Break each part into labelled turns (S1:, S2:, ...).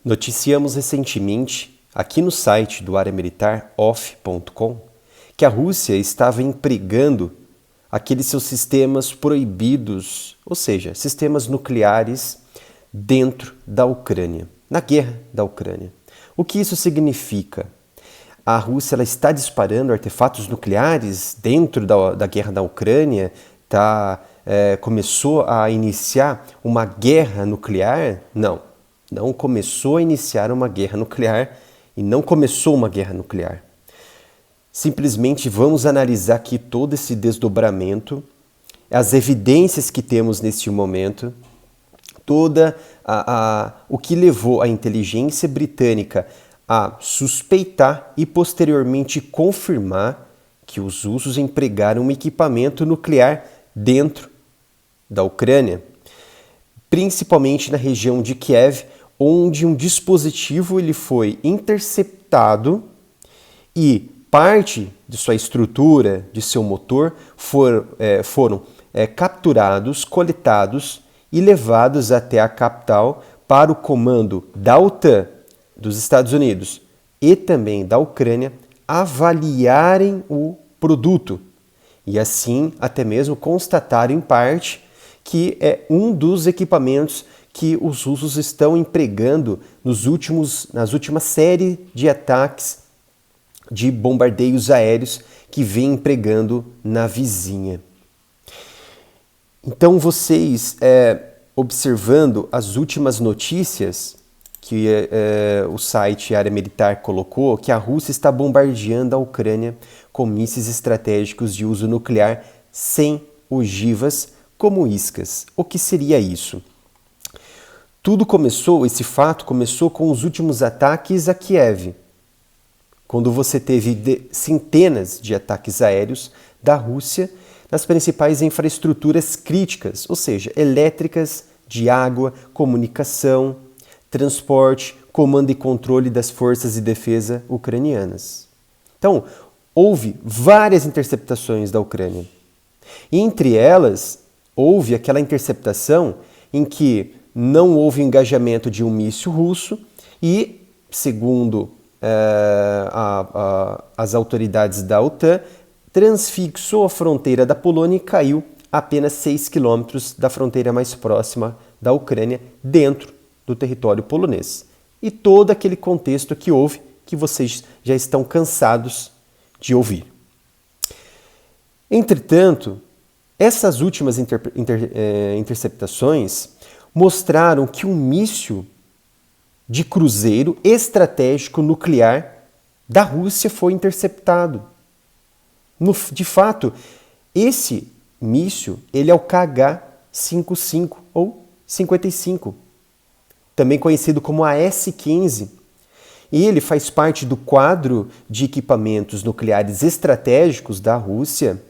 S1: Noticiamos recentemente, aqui no site do Área Militar, off.com, que a Rússia estava empregando aqueles seus sistemas proibidos, ou seja, sistemas nucleares dentro da Ucrânia, na guerra da Ucrânia. O que isso significa? A Rússia ela está disparando artefatos nucleares dentro da guerra da Ucrânia, começou a iniciar uma guerra nuclear? Não começou a iniciar uma guerra nuclear e não começou uma guerra nuclear. Simplesmente vamos analisar aqui todo esse desdobramento, as evidências que temos neste momento, o que levou a inteligência britânica a suspeitar e posteriormente confirmar que os russos empregaram um equipamento nuclear dentro da Ucrânia, principalmente na região de Kiev, onde um dispositivo ele foi interceptado e parte de sua estrutura, de seu motor, foram capturados, coletados e levados até a capital para o comando da OTAN, dos Estados Unidos e também da Ucrânia avaliarem o produto e assim até mesmo constatarem em parte que é um dos equipamentos que os russos estão empregando nas últimas série de ataques de bombardeios aéreos que vem empregando na vizinha. Então vocês, observando as últimas notícias que o site Área Militar colocou, que a Rússia está bombardeando a Ucrânia com mísseis estratégicos de uso nuclear sem ogivas como iscas. O que seria isso? Esse fato começou com os últimos ataques a Kiev, quando você teve centenas de ataques aéreos da Rússia nas principais infraestruturas críticas, ou seja, elétricas, de água, comunicação, transporte, comando e controle das forças de defesa ucranianas. Então, houve várias interceptações da Ucrânia. Entre elas, houve aquela interceptação em que não houve engajamento de um míssil russo e, segundo as autoridades da OTAN, transfixou a fronteira da Polônia e caiu a apenas 6 quilômetros da fronteira mais próxima da Ucrânia, dentro do território polonês. E todo aquele contexto que houve, que vocês já estão cansados de ouvir. Entretanto, essas últimas interceptações mostraram que um míssil de cruzeiro estratégico nuclear da Rússia foi interceptado. De fato, esse míssil ele é o KH-55 ou 55, também conhecido como a S-15. E ele faz parte do quadro de equipamentos nucleares estratégicos da Rússia,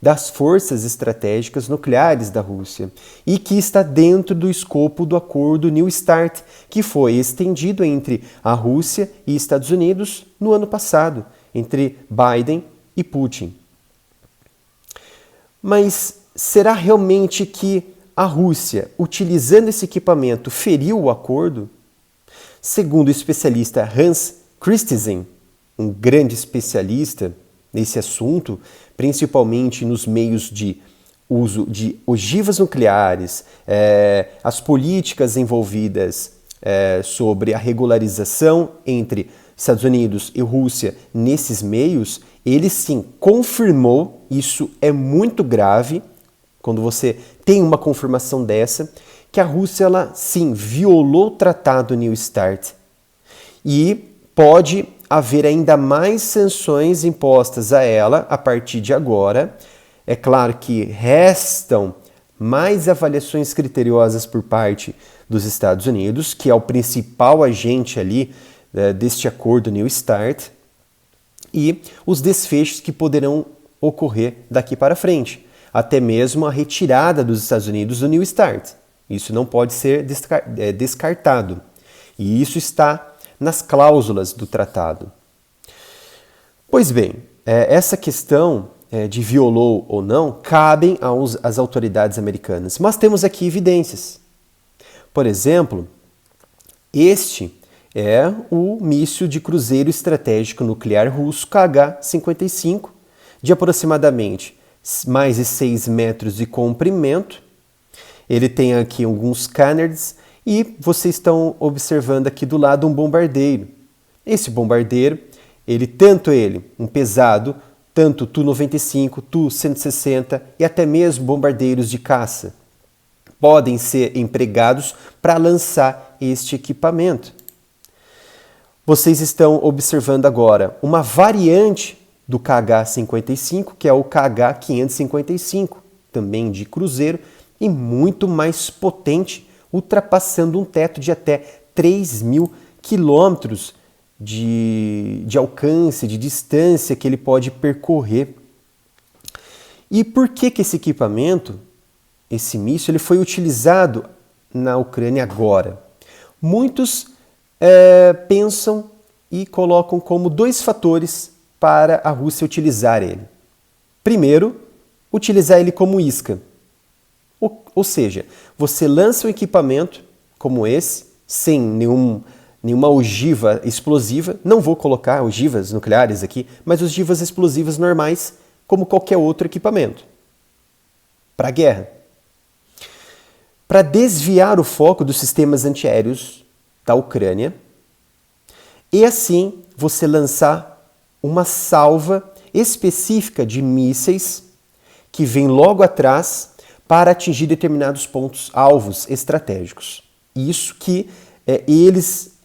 S1: das forças estratégicas nucleares da Rússia, e que está dentro do escopo do acordo New START, que foi estendido entre a Rússia e Estados Unidos no ano passado, entre Biden e Putin. Mas será realmente que a Rússia, utilizando esse equipamento, feriu o acordo? Segundo o especialista Hans Christensen, um grande especialista nesse assunto, principalmente nos meios de uso de ogivas nucleares, as políticas envolvidas sobre a regularização entre Estados Unidos e Rússia nesses meios, ele sim confirmou, isso é muito grave, quando você tem uma confirmação dessa, que a Rússia ela, sim violou o Tratado New START e pode haver ainda mais sanções impostas a ela a partir de agora. É claro que restam mais avaliações criteriosas por parte dos Estados Unidos, que é o principal agente ali deste acordo New START, e os desfechos que poderão ocorrer daqui para frente, até mesmo a retirada dos Estados Unidos do New START. Isso não pode ser descartado, e isso está nas cláusulas do tratado. Pois bem, essa questão de violou ou não cabem às autoridades americanas, mas temos aqui evidências. Por exemplo, este É o míssil de cruzeiro estratégico nuclear russo KH-55, de aproximadamente mais de 6 metros de comprimento. Ele tem aqui alguns canards e vocês estão observando aqui do lado um bombardeiro. Esse bombardeiro, tanto ele, um pesado, tanto Tu-95, Tu-160 e até mesmo bombardeiros de caça, podem ser empregados para lançar este equipamento. Vocês estão observando agora uma variante do KH-55, que é o KH-555, também de cruzeiro e muito mais potente, ultrapassando um teto de até 3.000 quilômetros de alcance, de distância que ele pode percorrer. E por que esse equipamento, esse míssil, ele foi utilizado na Ucrânia agora? Muitos pensam e colocam como 2 fatores para a Rússia utilizar ele. Primeiro, utilizar ele como isca. Ou seja, você lança um equipamento como esse, sem nenhuma ogiva explosiva, não vou colocar ogivas nucleares aqui, mas ogivas explosivas normais, como qualquer outro equipamento, para a guerra. Para desviar o foco dos sistemas antiaéreos da Ucrânia, e assim você lançar uma salva específica de mísseis que vem logo atrás para atingir determinados pontos alvos estratégicos. Isso que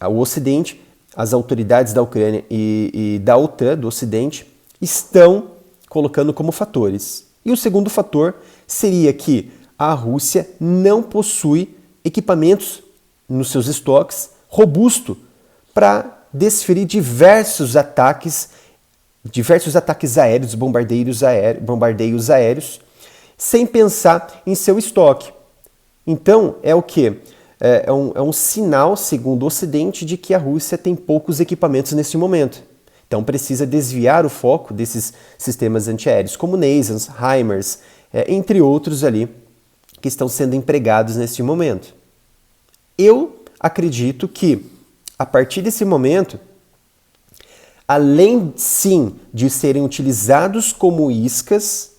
S1: o Ocidente, as autoridades da Ucrânia e da OTAN, do Ocidente, estão colocando como fatores. E o segundo fator seria que a Rússia não possui equipamentos nos seus estoques robusto para desferir diversos ataques aéreos, bombardeios aéreos, sem pensar em seu estoque. Então, é o quê? É um sinal, segundo o Ocidente, de que a Rússia tem poucos equipamentos nesse momento. Então, precisa desviar o foco desses sistemas antiaéreos, como NASAMS, HIMARS, entre outros ali, que estão sendo empregados neste momento. Eu acredito que, a partir desse momento, além sim de serem utilizados como iscas,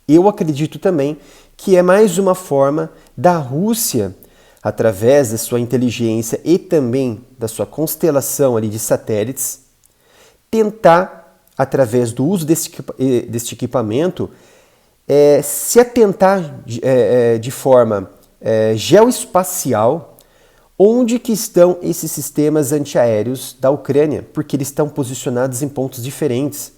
S1: eu acredito também que é mais uma forma da Rússia, através da sua inteligência e também da sua constelação ali de satélites, tentar, através do uso deste equipamento, se atentar de forma geoespacial onde que estão esses sistemas antiaéreos da Ucrânia, porque eles estão posicionados em pontos diferentes.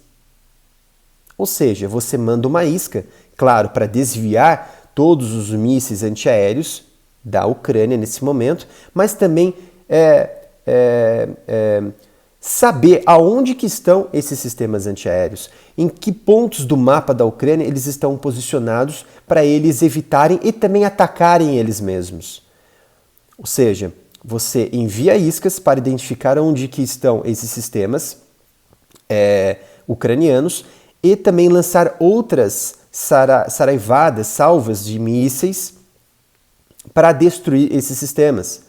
S1: Ou seja, você manda uma isca, claro, para desviar todos os mísseis antiaéreos da Ucrânia nesse momento, mas também saber aonde que estão esses sistemas antiaéreos, em que pontos do mapa da Ucrânia eles estão posicionados para eles evitarem e também atacarem eles mesmos. Ou seja, você envia iscas para identificar onde que estão esses sistemas ucranianos e também lançar outras saraivadas, salvas de mísseis para destruir esses sistemas.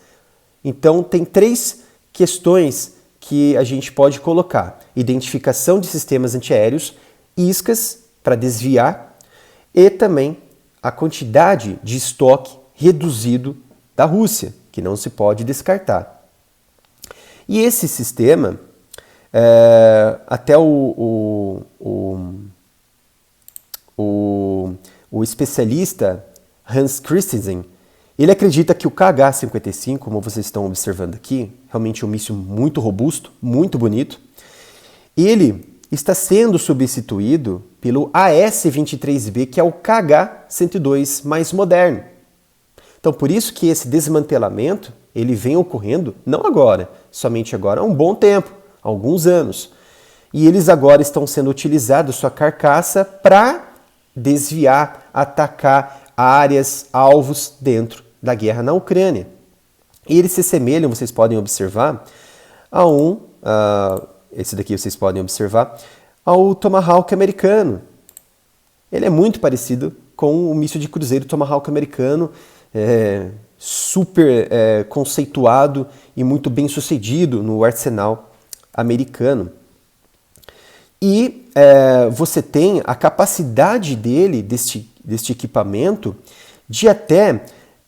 S1: Então, tem 3 questões que a gente pode colocar: identificação de sistemas antiaéreos, iscas para desviar e também a quantidade de estoque reduzido da Rússia, que não se pode descartar. E esse sistema, até o especialista Hans Christensen, ele acredita que o KH-55, como vocês estão observando aqui, realmente é um míssil muito robusto, muito bonito, ele está sendo substituído pelo AS-23B, que é o KH-102 mais moderno. Então, por isso que esse desmantelamento, ele vem ocorrendo, não agora, somente agora, há um bom tempo, há alguns anos. E eles agora estão sendo utilizados, sua carcaça, para desviar, atacar áreas, alvos dentro da guerra na Ucrânia. E eles se semelham, vocês podem observar, esse daqui vocês podem observar, ao Tomahawk americano. Ele é muito parecido com o míssil de cruzeiro Tomahawk americano, super conceituado e muito bem sucedido no arsenal americano. E você tem a capacidade deste equipamento, de até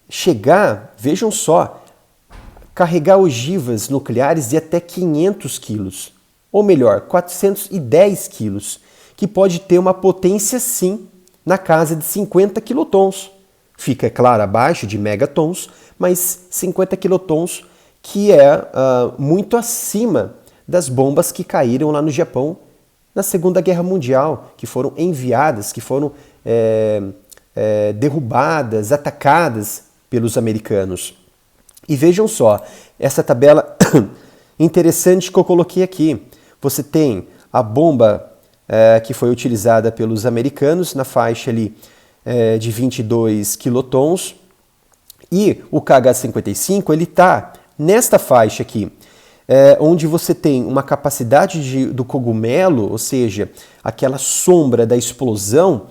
S1: chegar, vejam só, carregar ogivas nucleares de até 500 quilos, ou melhor, 410 quilos, que pode ter uma potência, sim, na casa de 50 quilotons. Fica, é claro, abaixo de megatons, mas 50 quilotons, que é muito acima das bombas que caíram lá no Japão na Segunda Guerra Mundial, que foram enviadas, que foram derrubadas, atacadas pelos americanos. E vejam só, essa tabela interessante que eu coloquei aqui. Você tem a bomba que foi utilizada pelos americanos na faixa ali de 22 quilotons, e o KH-55 ele está nesta faixa aqui, onde você tem uma capacidade do cogumelo, ou seja, aquela sombra da explosão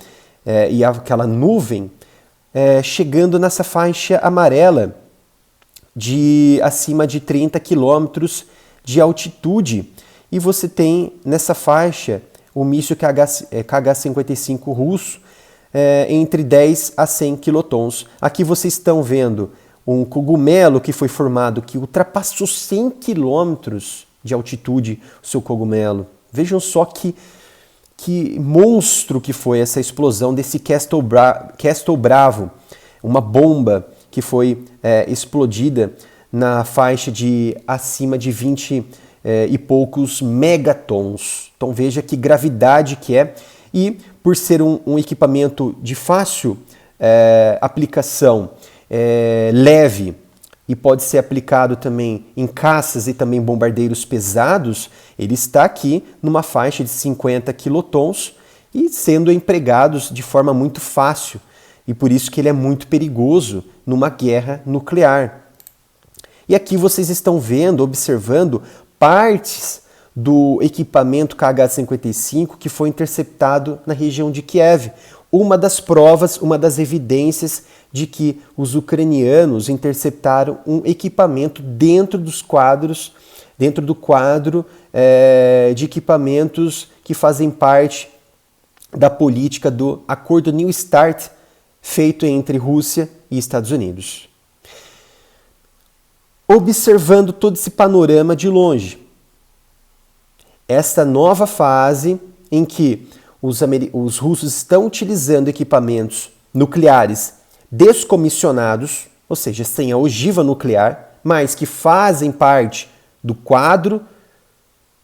S1: e aquela nuvem chegando nessa faixa amarela de acima de 30 quilômetros de altitude. E você tem nessa faixa o míssil KH-55 russo entre 10 a 100 quilotons. Aqui vocês estão vendo um cogumelo que foi formado, que ultrapassou 100 quilômetros de altitude, o seu cogumelo. Vejam só que monstro que foi essa explosão desse Castle Bravo, uma bomba que foi explodida na faixa de acima de 20 e poucos megatons. Então veja que gravidade que é, e por ser um equipamento de fácil aplicação, leve, e pode ser aplicado também em caças e também bombardeiros pesados, ele está aqui numa faixa de 50 quilotons e sendo empregados de forma muito fácil. E por isso que ele é muito perigoso numa guerra nuclear. E aqui vocês estão vendo, observando partes do equipamento KH-55 que foi interceptado na região de Kiev. Uma das provas, uma das evidências de que os ucranianos interceptaram um equipamento dentro do quadro de equipamentos que fazem parte da política do Acordo New START, feito entre Rússia e Estados Unidos. Observando todo esse panorama de longe, esta nova fase em que os russos estão utilizando equipamentos nucleares descomissionados, ou seja, sem a ogiva nuclear, mas que fazem parte do quadro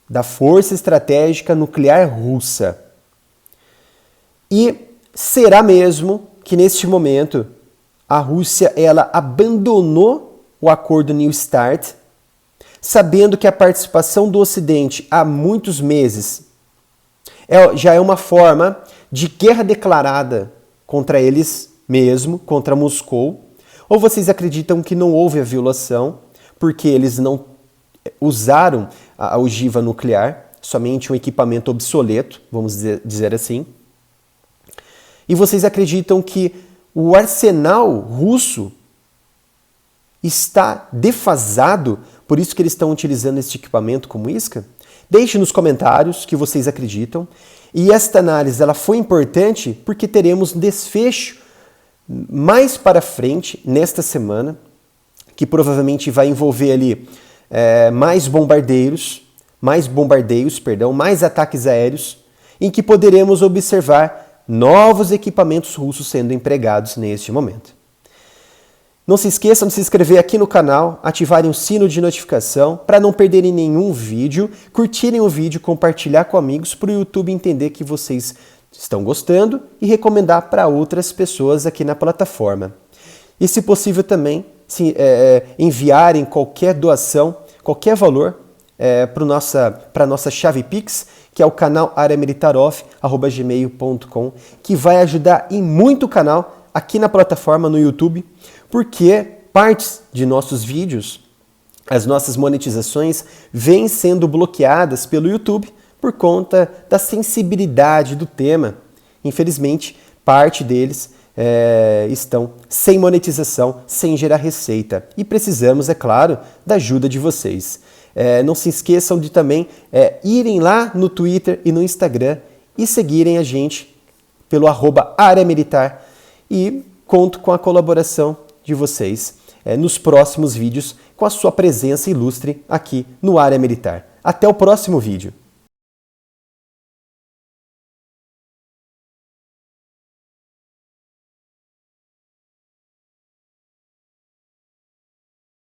S1: da Força Estratégica Nuclear Russa. E será mesmo que neste momento a Rússia ela abandonou o acordo New START, sabendo que a participação do Ocidente há muitos meses já é uma forma de guerra declarada contra eles mesmo, contra Moscou? Ou vocês acreditam que não houve a violação porque eles não usaram a ogiva nuclear, somente um equipamento obsoleto, vamos dizer assim? E vocês acreditam que o arsenal russo está defasado, por isso que eles estão utilizando esse equipamento como isca? Deixe nos comentários que vocês acreditam. E esta análise ela foi importante porque teremos um desfecho mais para frente, nesta semana, que provavelmente vai envolver ali mais ataques aéreos, em que poderemos observar novos equipamentos russos sendo empregados neste momento. Não se esqueçam de se inscrever aqui no canal, ativarem o sino de notificação para não perderem nenhum vídeo, curtirem o vídeo, compartilhar com amigos para o YouTube entender que vocês estão gostando e recomendar para outras pessoas aqui na plataforma. E se possível também enviarem qualquer doação, qualquer valor para a nossa chave Pix, que é o canal areamilitaroff@gmail.com, que vai ajudar em muito o canal aqui na plataforma no YouTube, porque partes de nossos vídeos, as nossas monetizações, vêm sendo bloqueadas pelo YouTube por conta da sensibilidade do tema. Infelizmente, parte deles estão sem monetização, sem gerar receita. E precisamos, é claro, da ajuda de vocês. Não se esqueçam de também irem lá no Twitter e no Instagram e seguirem a gente pelo @áreamilitar, e conto com a colaboração de vocês nos próximos vídeos, com a sua presença ilustre aqui no Área Militar. Até o próximo vídeo!